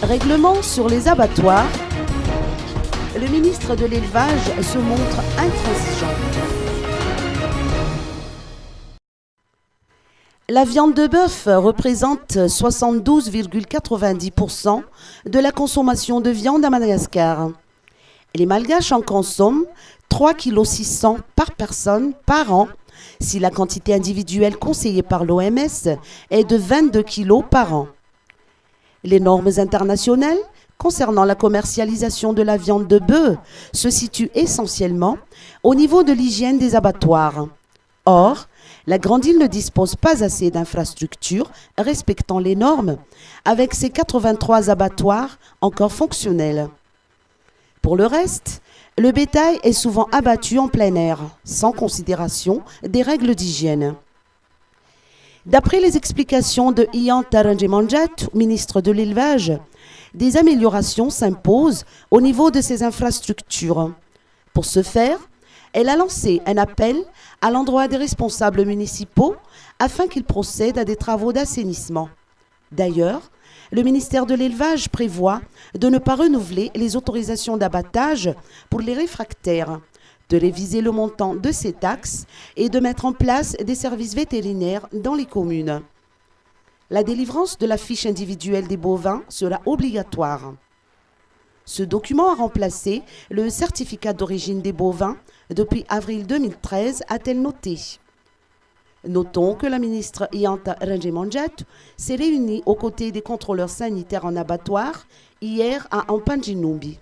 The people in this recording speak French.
Règlement sur les abattoirs. Le ministre de l'Élevage se montre intransigeant. La viande de bœuf représente 72,90% de la consommation de viande à Madagascar. Les Malgaches en consomment 3,6 kg par personne par an, si la quantité individuelle conseillée par l'OMS est de 22 kg par an. Les normes internationales concernant la commercialisation de la viande de bœuf se situent essentiellement au niveau de l'hygiène des abattoirs. Or, la Grande Île ne dispose pas assez d'infrastructures respectant les normes, avec ses 83 abattoirs encore fonctionnels. Pour le reste, le bétail est souvent abattu en plein air, sans considération des règles d'hygiène. D'après les explications de Iyanta Ranjemanjat, ministre de l'Élevage, des améliorations s'imposent au niveau de ces infrastructures. Pour ce faire, elle a lancé un appel à l'endroit des responsables municipaux afin qu'ils procèdent à des travaux d'assainissement. D'ailleurs, le ministère de l'Élevage prévoit de ne pas renouveler les autorisations d'abattage pour les réfractaires, de réviser le montant de ces taxes et de mettre en place des services vétérinaires dans les communes. La délivrance de la fiche individuelle des bovins sera obligatoire. Ce document a remplacé le certificat d'origine des bovins depuis avril 2013, a-t-elle noté. Notons que la ministre Iyanta Ranjemanjat s'est réunie aux côtés des contrôleurs sanitaires en abattoir hier à Ampanjinumbi.